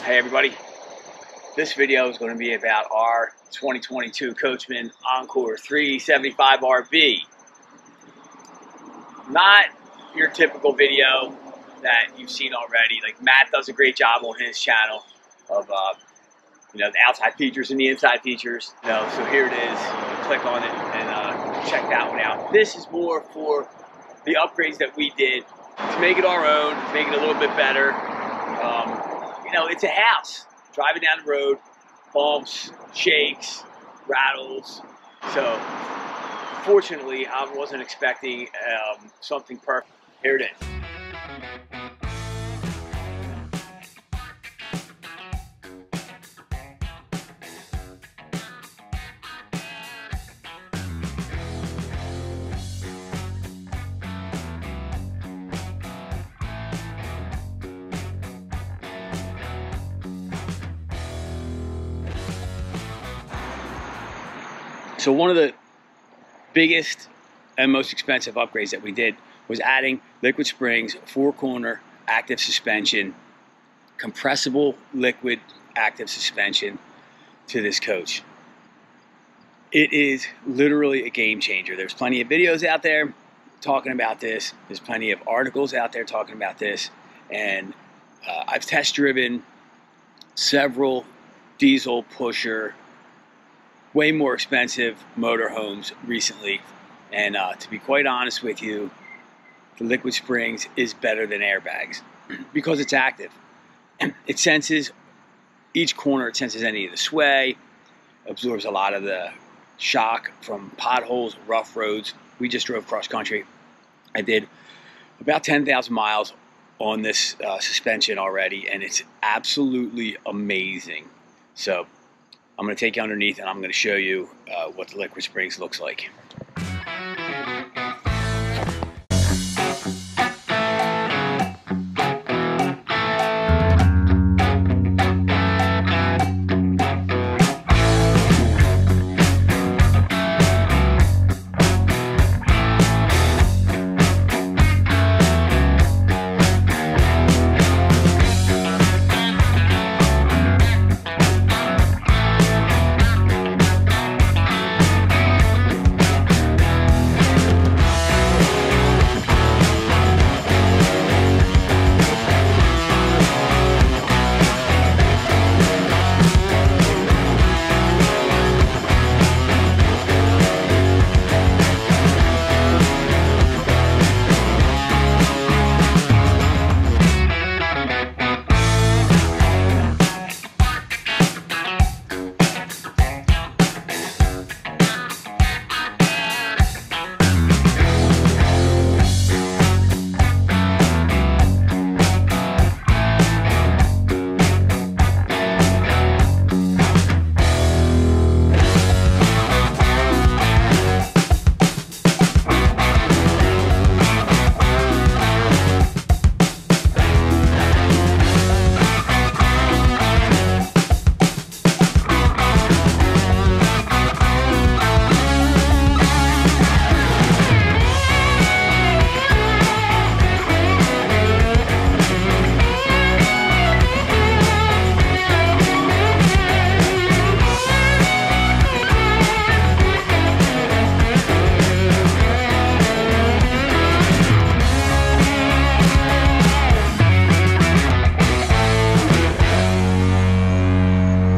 Hey everybody, this video is going to be about our 2022 Coachmen Encore 375 RV. Not your typical video that you've seen already. Like Matt does a great job on his channel of the outside features and the inside features. So here it is. You click on it and check that one out. This is more for the upgrades that we did to make it our own, to make it a little bit better. It's a house. Driving down the road, bumps, shakes, rattles. So, fortunately, I wasn't expecting something perfect. Here it is. So one of the biggest and most expensive upgrades that we did was adding LiquidSpring's 4-corner active suspension, compressible liquid active suspension to this coach. It is literally a game changer. There's plenty of videos out there talking about this. There's plenty of articles out there talking about this. And I've test driven several diesel pusher, way more expensive motorhomes recently, and to be quite honest with you, the LiquidSprings is better than airbags because it's active. It senses each corner, it senses any of the sway, absorbs a lot of the shock from potholes, rough roads. We just drove cross country. I did about 10,000 miles on this suspension already, and it's absolutely amazing. So I'm going to take you underneath and I'm going to show you what the LiquidSprings looks like.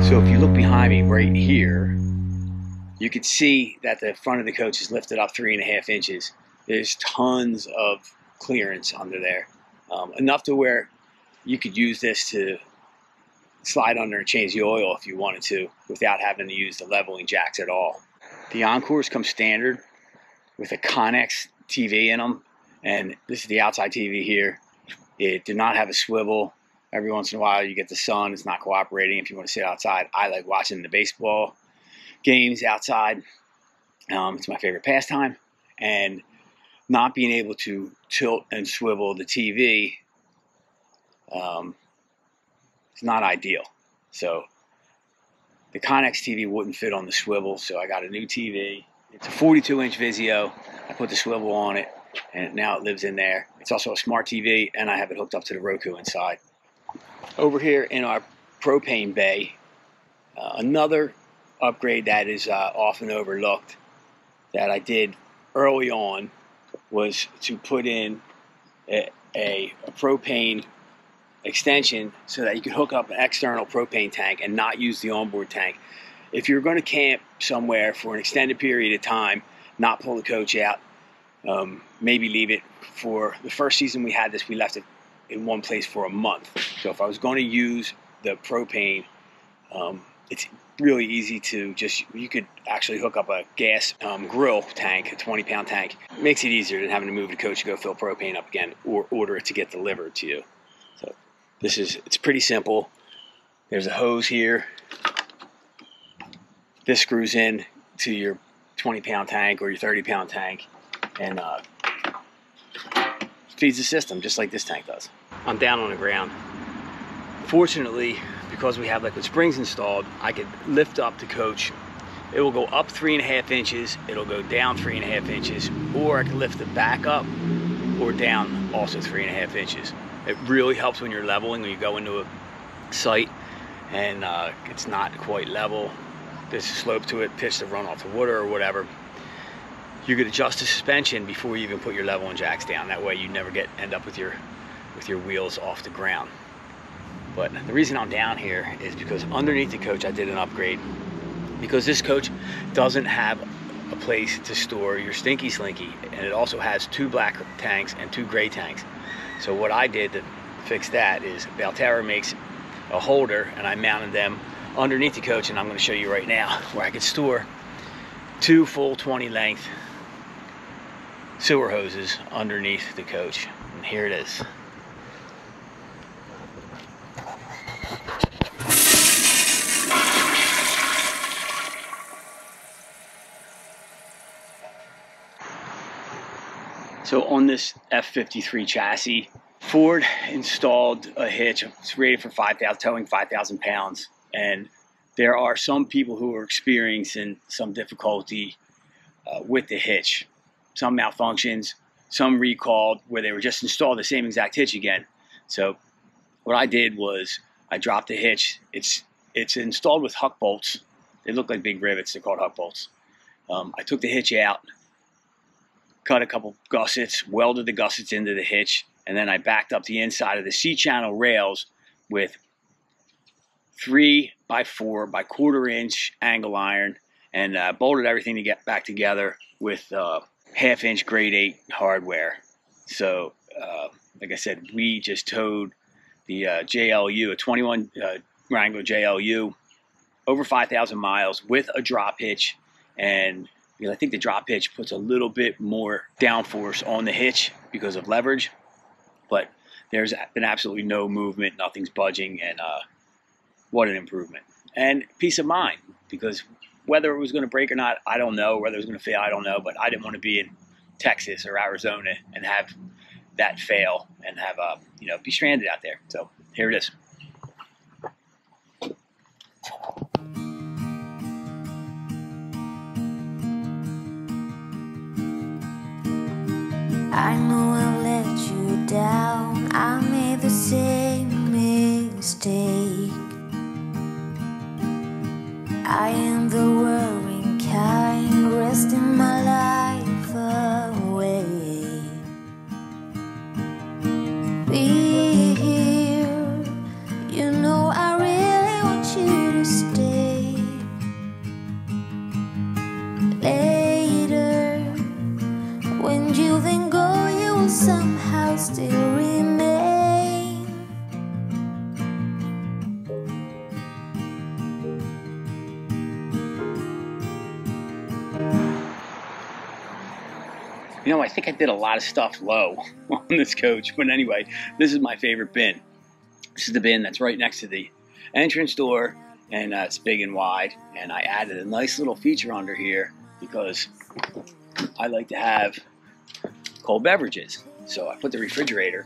So if you look behind me right here, you can see that the front of the coach is lifted up 3.5 inches. There's tons of clearance under there, enough to where you could use this to slide under and change the oil if you wanted to without having to use the leveling jacks at all. The Encores come standard with a Connex TV in them, and this is the outside TV here. It did not have a swivel. Every once in a while you get the sun, it's not cooperating if you want to sit outside. I like watching the baseball games outside. It's my favorite pastime. And not being able to tilt and swivel the TV is not ideal. So the Connex TV wouldn't fit on the swivel, so I got a new TV. It's a 42-inch Vizio. I put the swivel on it, and now it lives in there. It's also a smart TV, and I have it hooked up to the Roku inside. Over here in our propane bay. Another upgrade that is often overlooked that I did early on was to put in a propane extension so that you could hook up an external propane tank and not use the onboard tank. If you're going to camp somewhere for an extended period of time, not pull the coach out, maybe leave it. For the first season we had this, we left it in one place for a month. So if I was going to use the propane, it's really easy to just, you could actually hook up a gas grill tank, a 20-pound tank. It makes it easier than having to move the coach to go fill propane up again or order it to get delivered to you. So it's pretty simple. There's a hose here. This screws in to your 20-pound tank or your 30-pound tank and feeds the system just like this tank does. I'm down on the ground. Fortunately, because we have liquid springs installed, I could lift up the coach. It will go up 3.5 inches, it'll go down 3.5 inches, or I can lift it back up or down also 3.5 inches. It really helps when you're leveling, when you go into a site and it's not quite level. There's a slope to it, pitch to run off the water or whatever. You could adjust the suspension before you even put your leveling jacks down. That way you never end up with your wheels off the ground. But the reason I'm down here is because underneath the coach I did an upgrade, because this coach doesn't have a place to store your stinky slinky, and it also has 2 black tanks and 2 gray tanks. So what I did to fix that is Valterra makes a holder, and I mounted them underneath the coach, and I'm going to show you right now where I could store 2 full 20 length sewer hoses underneath the coach. And here it is. So on this F53 chassis, Ford installed a hitch. It's rated for 5,000, towing 5,000 pounds. And there are some people who are experiencing some difficulty with the hitch. Some malfunctions, some recalled where they were just installed the same exact hitch again. So what I did was I dropped the hitch. It's installed with huck bolts. They look like big rivets. They're called huck bolts. I took the hitch out, cut a couple gussets, welded the gussets into the hitch, and then I backed up the inside of the C-channel rails with 3x4 by 1/4 inch angle iron, and bolted everything to get back together with 1/2 inch grade 8 hardware. So like I said, we just towed the JLU, a 21 Wrangler JLU, over 5,000 miles with a drop hitch. And I think the drop hitch puts a little bit more downforce on the hitch because of leverage, but there's been absolutely no movement, nothing's budging, and what an improvement. And peace of mind, because whether it was going to break or not, I don't know. Whether it was going to fail, I don't know, but I didn't want to be in Texas or Arizona and have that fail and have be stranded out there. So here it is. I know I've let you down. I made the same mistake. I am the worrying kind, resting my life away. Be here, you know I really want you to stay. Later, when you then go, you will somehow still remain. I think I did a lot of stuff low on this coach, but anyway, this is my favorite bin. This is the bin that's right next to the entrance door, and it's big and wide, and I added a nice little feature under here because I like to have cold beverages. So I put the refrigerator.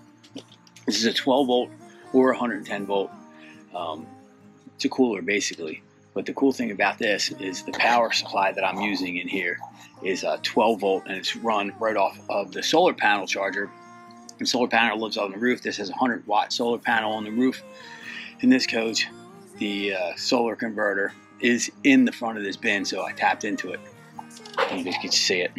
This is a 12 volt or 110 volt. It's a cooler basically. But the cool thing about this is the power supply that I'm using in here is 12 volt, and it's run right off of the solar panel charger. The solar panel lives on the roof. This has a 100 watt solar panel on the roof in this coach. the solar converter is in the front of this bin, so I tapped into it. You guys can see it.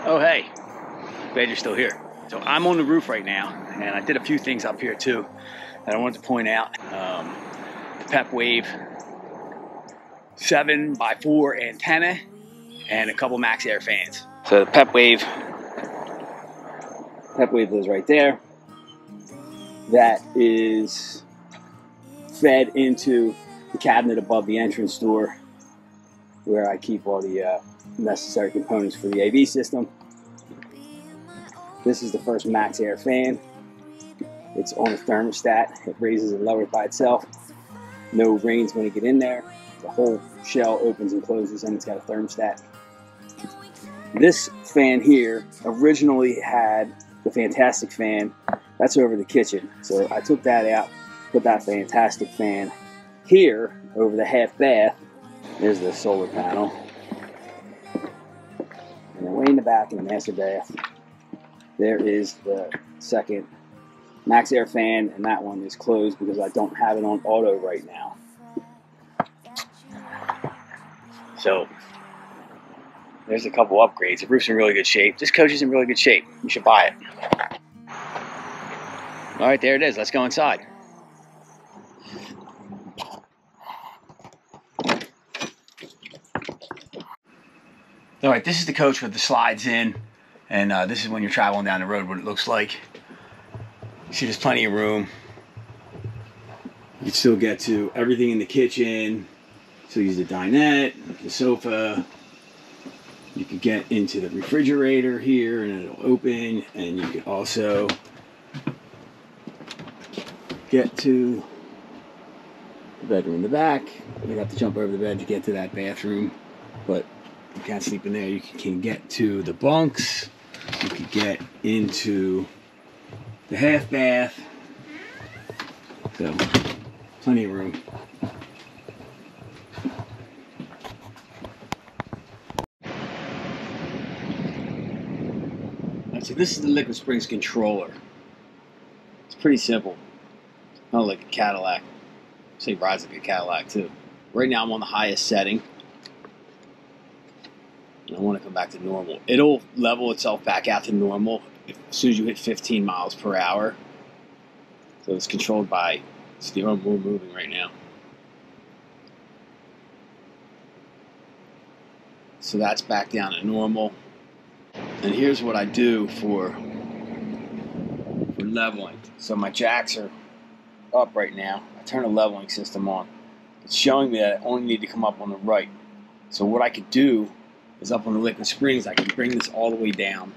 Oh hey, glad you're still here. So I'm on the roof right now, and I did a few things up here too that I wanted to point out. The Pep Wave 7x4 antenna and a couple max air fans. So the Pep Wave is right there. That is fed into the cabinet above the entrance door where I keep all the necessary components for the AV system. This is the first max air fan. It's on a thermostat. It raises and lowers by itself. No rains when you get in there. The whole shell opens and closes, and it's got a thermostat. This fan here originally had the Fantastic fan. That's over the kitchen. So I took that out, put that Fantastic fan here over the half bath. There's the solar panel. And then way in the back in the master bath, there is the second max air fan, and that one is closed because I don't have it on auto right now. So there's a couple upgrades. The roof's in really good shape. This coach is in really good shape. You should buy it. All right, there it is. Let's go inside. All right, this is the coach with the slides in, and this is when you're traveling down the road, what it looks like. You see there's plenty of room. You can still get to everything in the kitchen. So use the dinette, the sofa. You can get into the refrigerator here and it'll open, and you can also get to the bedroom in the back. You'd have to jump over the bed to get to that bathroom, but you can't sleep in there. You can get to the bunks. You can get into the half bath. So plenty of room. So this is the LiquidSprings controller. It's pretty simple. Not like a Cadillac. Say rides like a Cadillac too. Right now I'm on the highest setting. And I want to come back to normal. It'll level itself back out to normal as soon as you hit 15 miles per hour. So it's controlled by steering. We're moving right now. So that's back down to normal. And here's what I do for leveling. So my jacks are up right now. I turn the leveling system on. It's showing me that I only need to come up on the right. So what I could do is up on the LiquidSprings, I can bring this all the way down.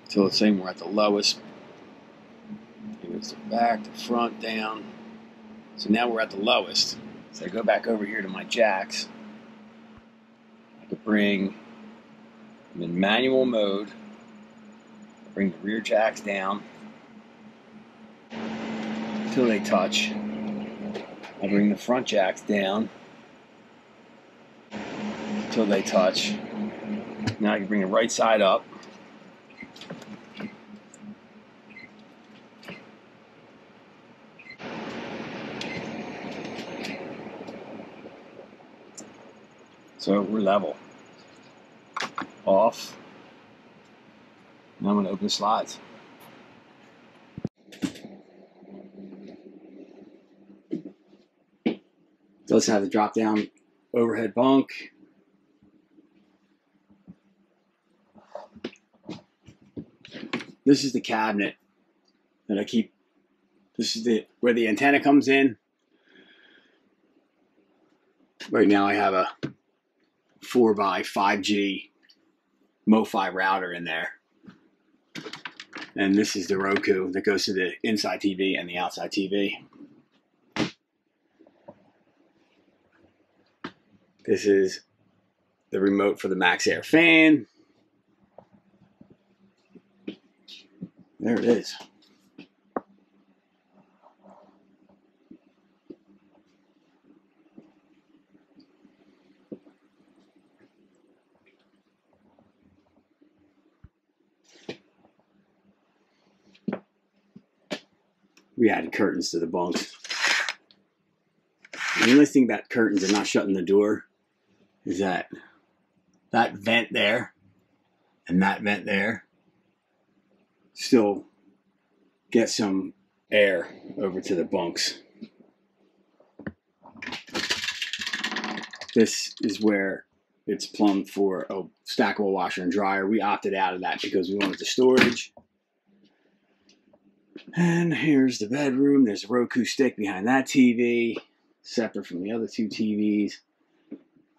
So let's say we're at the lowest. Here's the back, the front, down. So now we're at the lowest. So I go back over here to my jacks. I could bring them in manual mode. Bring the rear jacks down until they touch. I bring the front jacks down until they touch. Now I can bring the right side up. So we're level. Off. Now I'm going to open the slides. Does have the drop down overhead bunk. This is the cabinet that I keep. This is where the antenna comes in. Right now I have a 4x5G MoFi router in there. And this is the Roku that goes to the inside TV and the outside TV. This is the remote for the Max Air fan. There it is. We added curtains to the bunks. And the only thing about curtains and not shutting the door is that vent there and that vent there still get some air over to the bunks. This is where it's plumbed for a stackable washer and dryer. We opted out of that because we wanted the storage. And here's the bedroom. There's a Roku stick behind that TV, separate from the other two TVs.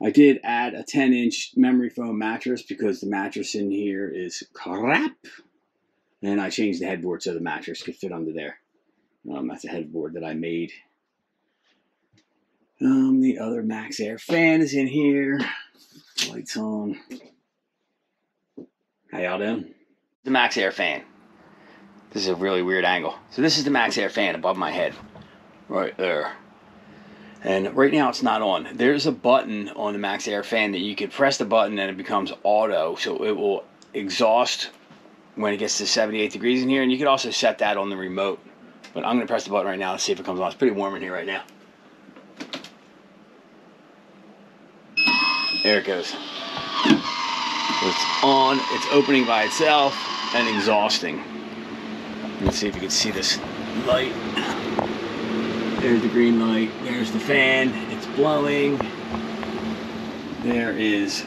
I did add a 10-inch memory foam mattress because the mattress in here is crap. And I changed the headboard so the mattress could fit under there. That's a headboard that I made. The other Max Air fan is in here. Lights on. How y'all doing? The Max Air fan. This is a really weird angle. So this is the Max Air fan above my head. Right there. And right now it's not on. There's a button on the Max Air fan that you can press the button and it becomes auto. So it will exhaust when it gets to 78 degrees in here. And you can also set that on the remote. But I'm going to press the button right now and see if it comes on. It's pretty warm in here right now. There it goes. So it's on. It's opening by itself and exhausting. Let's see if you can see this light. There's the green light. There's the fan. It's blowing. There is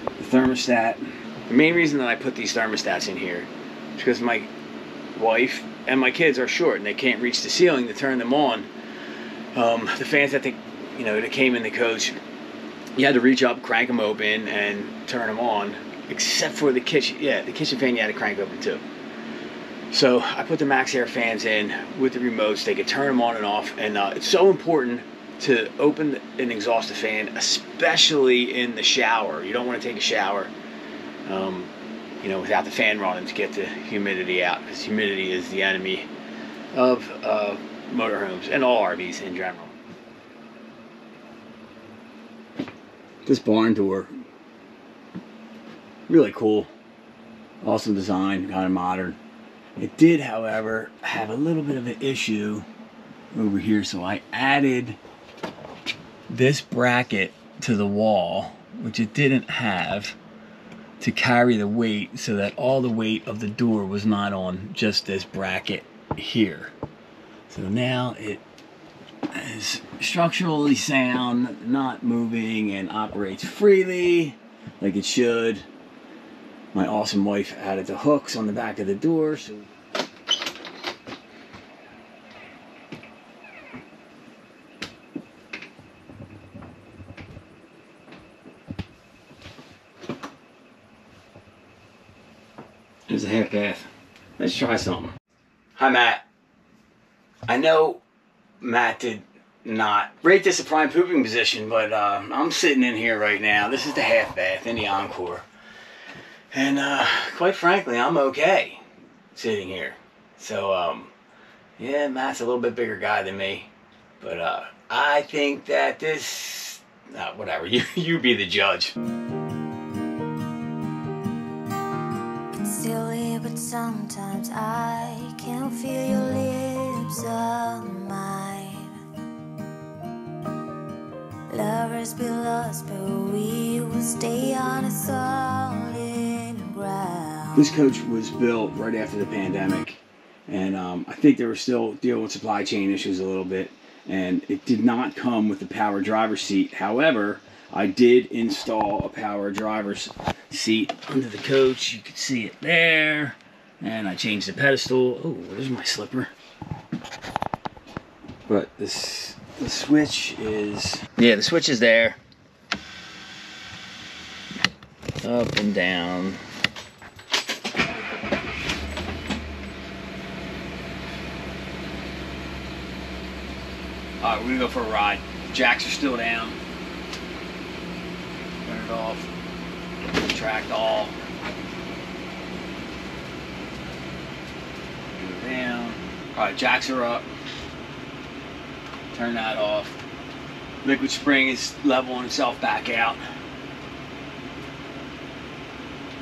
the thermostat. The main reason that I put these thermostats in here is because my wife and my kids are short and they can't reach the ceiling to turn them on. The fans that that came in the coach, you had to reach up, crank them open, and turn them on. Except for the kitchen. Yeah, the kitchen fan you had to crank open too. So I put the Max Air fans in with the remotes. They could turn them on and off. And it's so important to open and exhaust the fan, especially in the shower. You don't want to take a shower, without the fan running to get the humidity out. Because humidity is the enemy of motorhomes and all RVs in general. This barn door, really cool. Awesome design, kind of modern. It did, however, have a little bit of an issue over here, so I added this bracket to the wall, which it didn't have, to carry the weight so that all the weight of the door was not on just this bracket here. So now it is structurally sound, not moving, and operates freely like it should. My awesome wife added the hooks on the back of the door. So there's a half bath. Let's try something. Hi, Matt. I know Matt did not rate this a prime pooping position, but I'm sitting in here right now. This is the half bath in the Encore. And quite frankly, I'm okay sitting here. So, yeah, Matt's a little bit bigger guy than me. But I think that this... whatever, you be the judge. It's silly, but sometimes I can feel your lips on mine. Lovers be lost, but we will stay on a solid ground. This coach was built right after the pandemic, and I think they were still dealing with supply chain issues a little bit, and it did not come with the power driver's seat. However, I did install a power driver's seat under the coach. You can see it there, and I changed the pedestal. Oh, there's my slipper. But the switch is... yeah, the switch is there. Up and down. Alright, we're gonna go for a ride. Jacks are still down. Better it off, retract all, go down. All right, jacks are up. Turn that off. Liquid spring is leveling itself back out.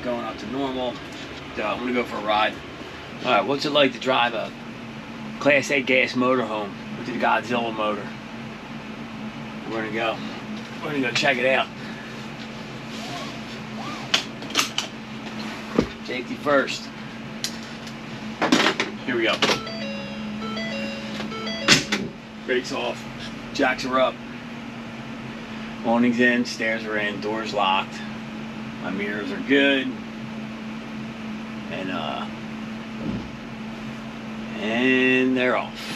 Going up to normal. So I'm gonna go for a ride. All right, what's it like to drive a Class A gas motorhome with the Godzilla motor? We're gonna go check it out. Safety first. Here we go. Brakes off. Jacks are up. Awnings in, stairs are in, doors locked. My mirrors are good. And they're off.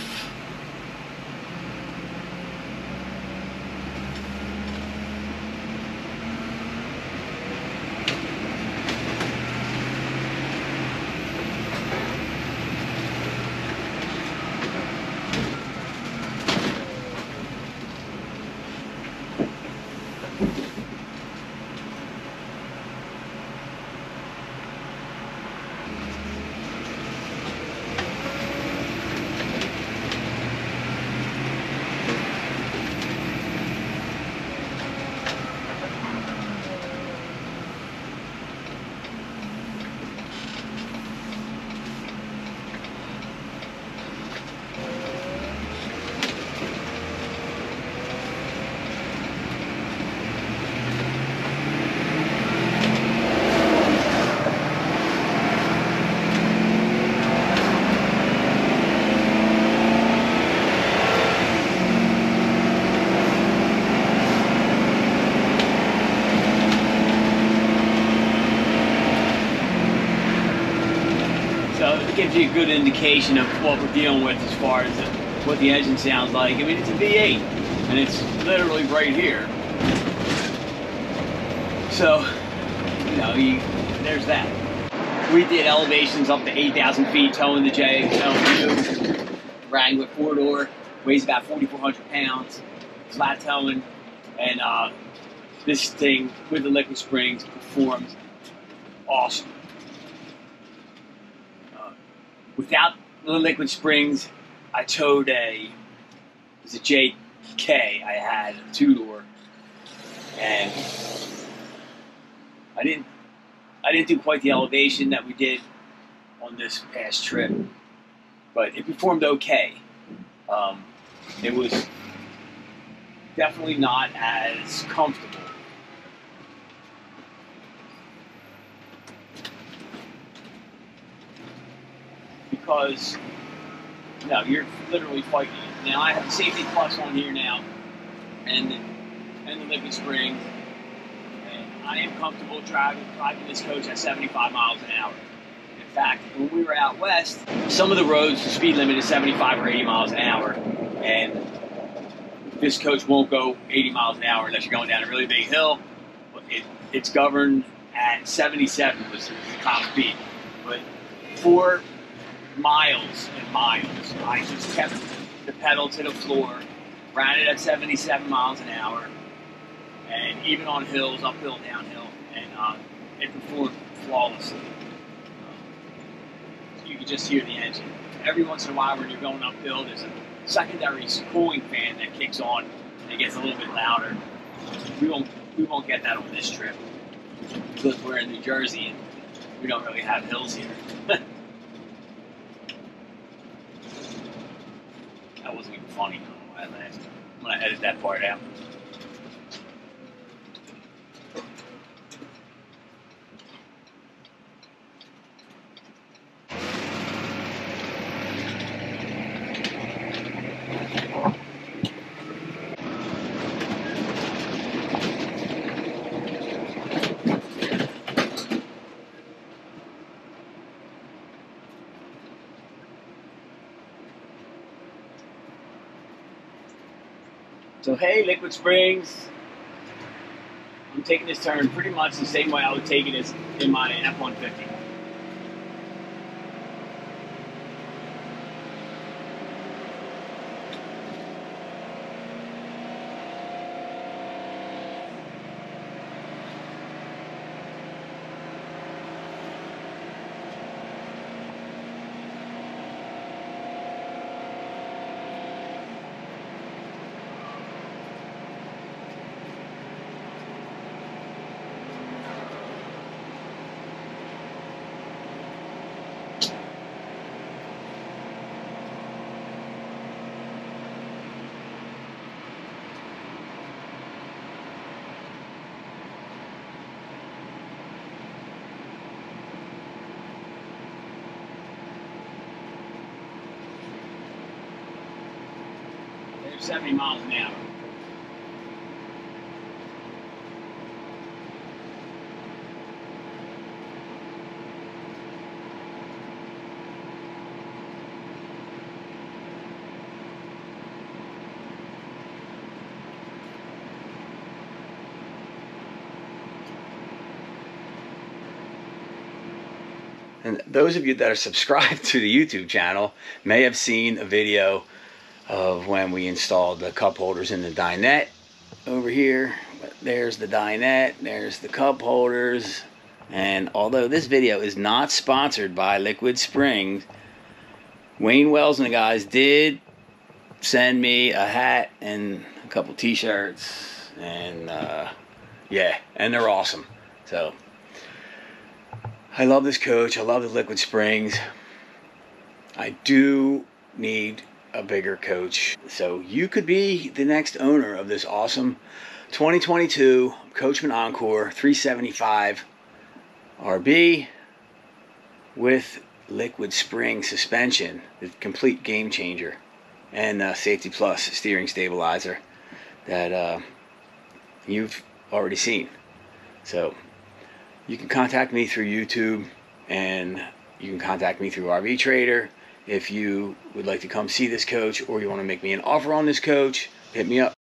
So it gives you a good indication of what we're dealing with as far as what the engine sounds like. I mean, it's a V8, and it's literally right here. So, you know, there's that. We did elevations up to 8,000 feet, towing the JLU Wrangler 4-door, weighs about 4,400 pounds, flat towing, and this thing with the liquid springs performs awesome. Without the liquid springs, I towed it was a JK I had, a 2-door, and I didn't do quite the elevation that we did on this past trip, but it performed okay. It was definitely not as comfortable. Because, you know, you're literally fighting it. Now I have the safety plus on here now, and the liquid springs, and I am comfortable driving this coach at 75 miles an hour. In fact, when we were out west, some of the roads, the speed limit is 75 or 80 miles an hour, and this coach won't go 80 miles an hour unless you're going down a really big hill. It's governed at 77 was the top speed, but for miles and miles, I just kept the pedal to the floor, ran it at 77 miles an hour, and even on hills, uphill, downhill, and it performed flawlessly. You can just hear the engine. Every once in a while when you're going uphill, there's a secondary cooling fan that kicks on and it gets a little bit louder. We won't get that on this trip because we're in New Jersey and we don't really have hills here. That wasn't even funny. I don't know why I laughed. I'm going to edit that part out. So hey, Liquid Springs, I'm taking this turn pretty much the same way I would take it as in my F-150. 70 miles an hour. And those of you that are subscribed to the YouTube channel may have seen a video of when we installed the cup holders in the dinette over here. There's the dinette, there's the cup holders. And although this video is not sponsored by LiquidSpring, Wayne Wells and the guys did send me a hat and a couple t-shirts. And yeah, and they're awesome. So I love this coach. I love the Liquid Springs. I do need a bigger coach. So you could be the next owner of this awesome 2022 Coachmen Encore 375 RB with Liquid Spring suspension, the complete game changer, and Safety Plus steering stabilizer that you've already seen. So you can contact me through YouTube, and you can contact me through RV Trader. If you would like to come see this coach, or you want to make me an offer on this coach, hit me up.